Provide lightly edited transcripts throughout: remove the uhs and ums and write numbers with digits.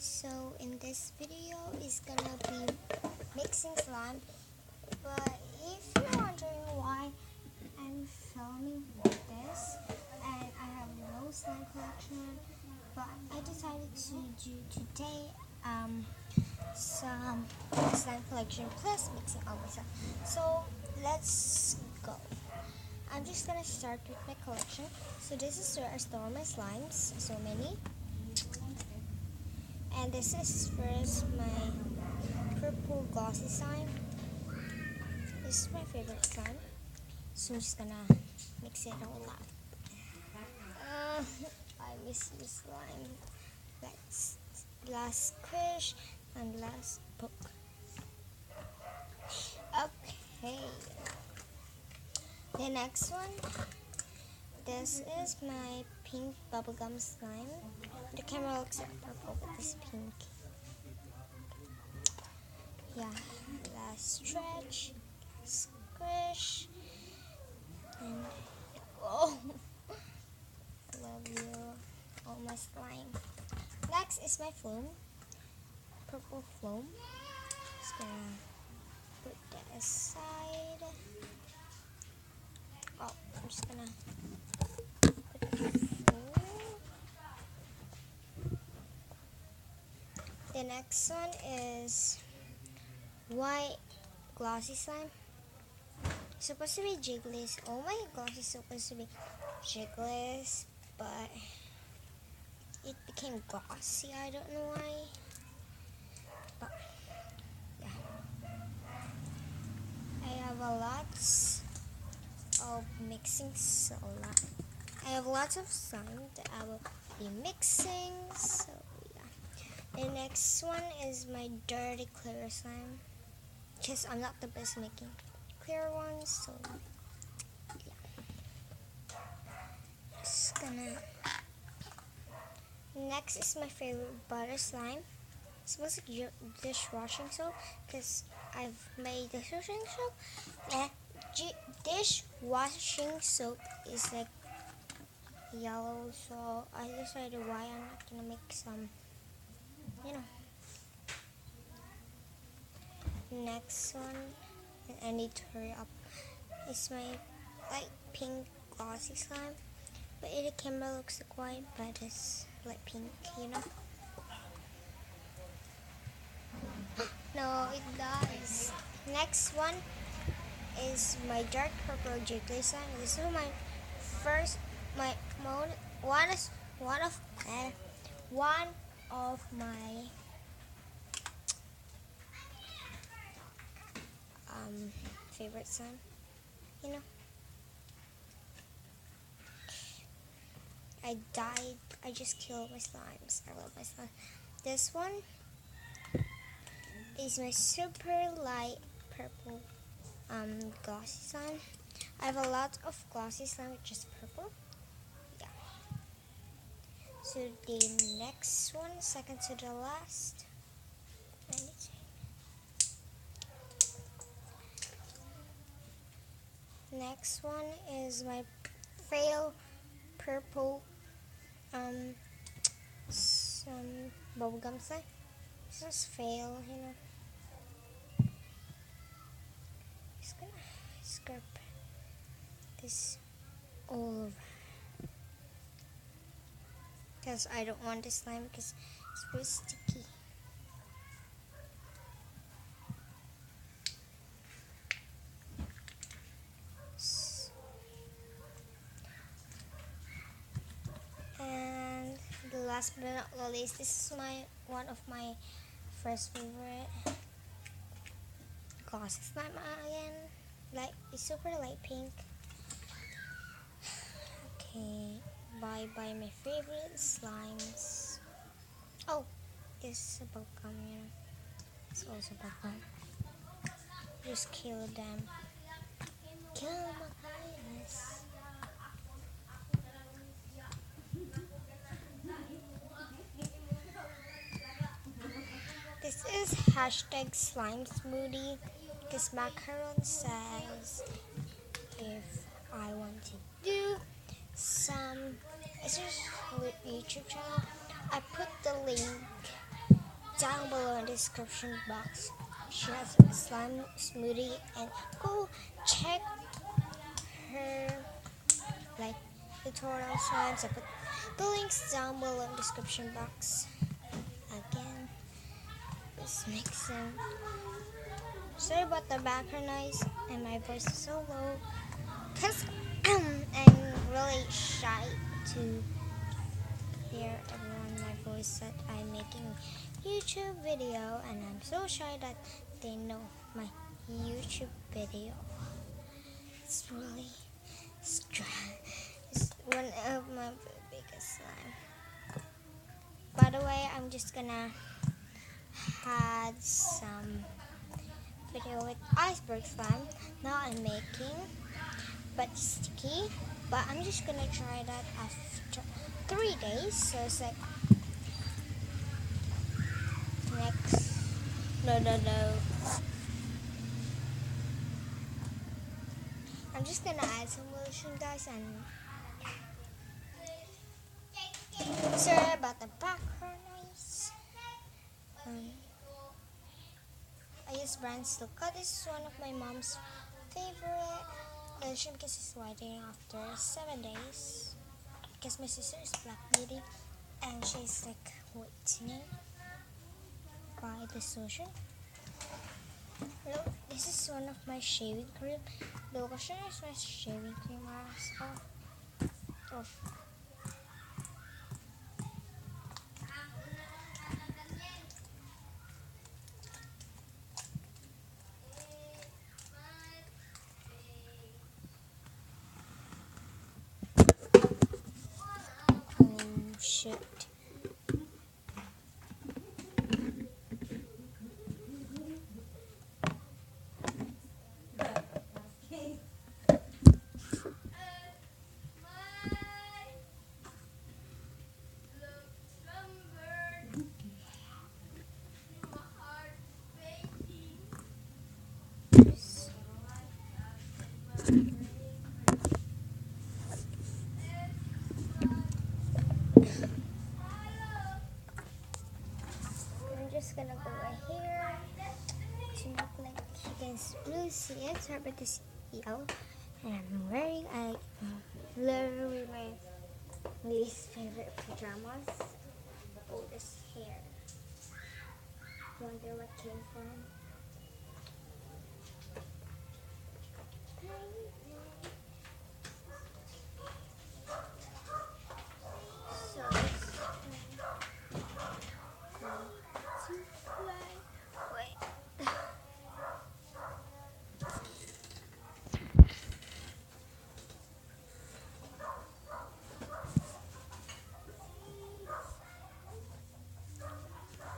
So in this video is gonna be mixing slime, but if you're wondering why I'm filming this and I have no slime collection, but I decided to do today some slime collection plus mixing all my stuff. So let's go. I'm just gonna start with my collection. So this is where I store my slimes, so many. And this is first my purple glossy slime. This is my favorite slime. So I'm just gonna mix it all up. I miss this slime. Let's last squish and last poke. Okay. The next one. This is my pink bubblegum slime. The camera looks like purple, but this pink. Yeah, last stretch, last squish, and oh, love you, oh my slime. Next is my foam, purple foam. Just gonna put that aside. Oh, I'm just gonna put the foam. The next one is white glossy slime. It's supposed to be jiggly's. Oh my gosh, it's supposed to be jiggly's, but it became glossy. I don't know why. But yeah, I have a lot of mixing. I have lots of slime that I will be mixing. So yeah, the next one is my dirty clear slime. Because I'm not the best making clear ones, so yeah. Just gonna. Next is my favorite butter slime. It smells like dishwashing soap because I've made dishwashing soap. And dishwashing soap is like yellow, so I decided why I'm not gonna make some, you know. Next one, and I need to hurry up. It's my light pink glossy slime, but in the camera looks like white, but it's light pink, you know. No, it does. Next one is my dark purple jiggly slime. This is my first, one of my favorite slime. You know, I died. I just killed my slimes. I love my slime. This one is my super light purple glossy slime. I have a lot of glossy slime with just purple. Yeah. So the next one, second to the last. Next one is my fail purple some bubblegum slime. This is fail, you know. Just gonna scrub this all over because I don't want this slime because it's very sticky. And the last but not least, this is one of my first favorite glossy slime again. It's super light pink. Okay, bye my favorite slimes. Oh, this is a bubblegum, you know. It's also bubblegum. Just kill them. Kill my kindness. This is hashtag slime smoothie because macaron says if I want to do some, it's just YouTube channel. I put the link down below in the description box. She has a slime smoothie, and go check her like tutorial slides. I put the links down below in the description box. Again, this makes sense. Sorry about the background noise and my voice is so low because I'm really shy to hear everyone my voice that I'm making YouTube video, and I'm so shy that they know my YouTube video. It's really it's one of my biggest slime. By the way, I'm just gonna add some video with iceberg slime. Now I'm making but sticky, but I'm just gonna try that after 3 days. So it's like next. No. I'm just gonna add some lotion, guys, and sorry about the background noise. I use brand Silk. This is one of my mom's favorite lotion because it's whitening after 7 days. Because my sister is black beauty and she's like whitening by this lotion. Look, this is one of my shaving cream. The lotion is my shaving cream also. Oh. Oh shit. I'm just gonna go right here to look like you can really see it. Sorry about this yellow. And I'm wearing literally my least favorite pajamas. Oh, this hair. Wonder what came from.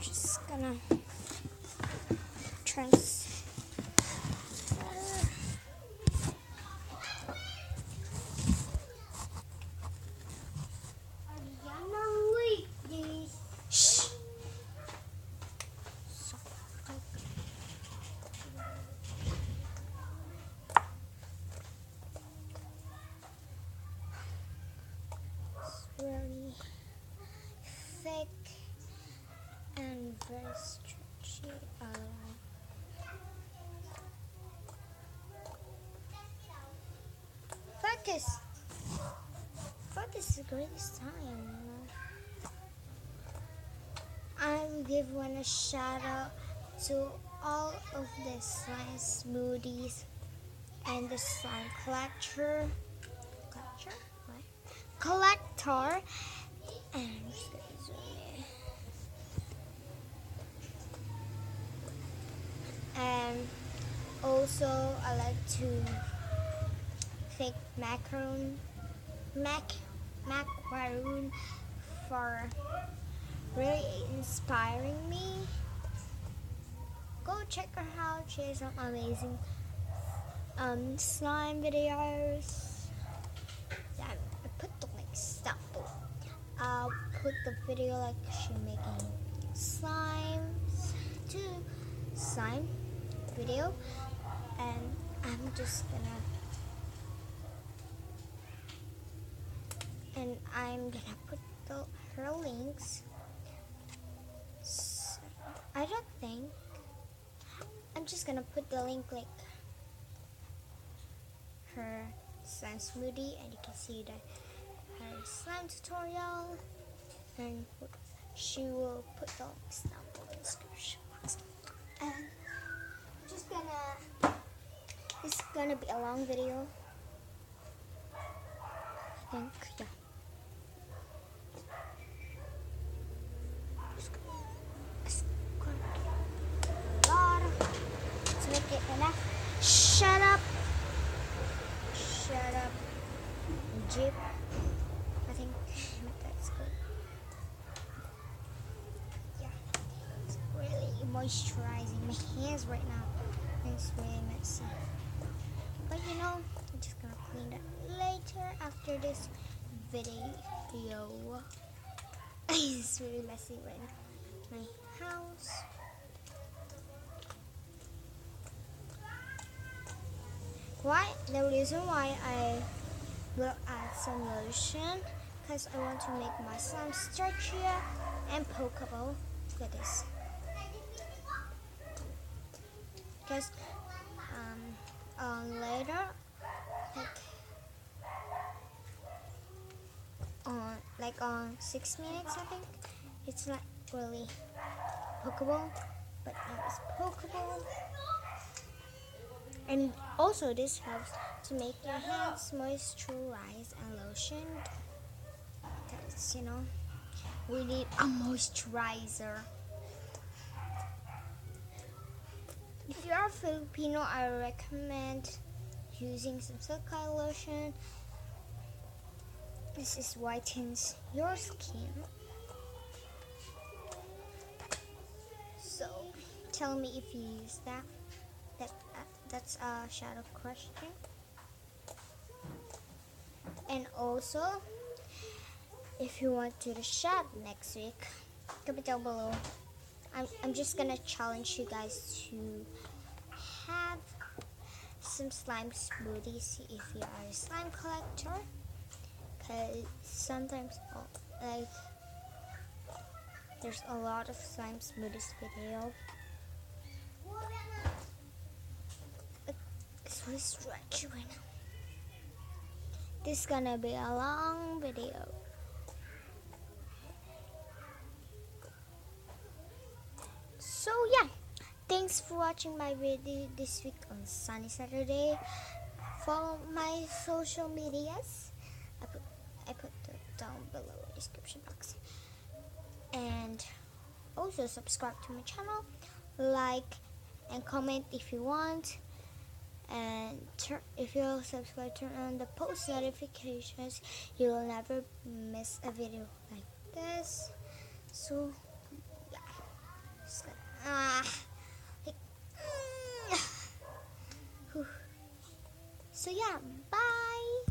Just gonna transfer. Shh. It's really thick and very stretchy. Focus. Focus is the greatest time. I'm giving one a shout out to all of the slime smoothies and the slime collector. And I'm just gonna zoom in. And also, I like to thank Macaroon for really inspiring me. Go check her out. She has some amazing slime videos. Yeah, I put the link stuff. I'll put the video like she making slime video, and I'm just gonna put her links. I don't think. I'm just gonna put the link like her slime smoothie, and you can see her slime tutorial, and she will put the links down below in the description box. And I'm just gonna, this is gonna be a long video, I think, yeah. To make it enough. Shut up, Jeep. I think that's good. Yeah, it's really moisturizing my hands right now. It's really messy. But you know, I'm just gonna clean that later after this video. It's really messy right now. My house. Why? The reason why I will add some lotion, because I want to make my slime stretchier and pokeable. Look at this. Because later, like on 6 minutes, I think, it's not really pokeable, but now it's pokeable. And also this helps to make your hands moisturized and lotioned, because you know we need a moisturizer. If you are Filipino, I recommend using some silicone lotion. This is whitens your skin. So tell me if you use that. That's a shadow question. And also, if you want to the shop next week, comment down below. I'm just gonna challenge you guys to have some slime smoothies if you are a slime collector, because sometimes like there's a lot of slime smoothies video. It's really stretchy right now. This is gonna be a long video. So yeah, thanks for watching my video this week on Sunny Saturday. Follow my social medias. I put them down below in the description box. And also subscribe to my channel, like and comment if you want. And if you subscribe, turn on the post notifications. You will never miss a video like this. So yeah, just gonna, so yeah,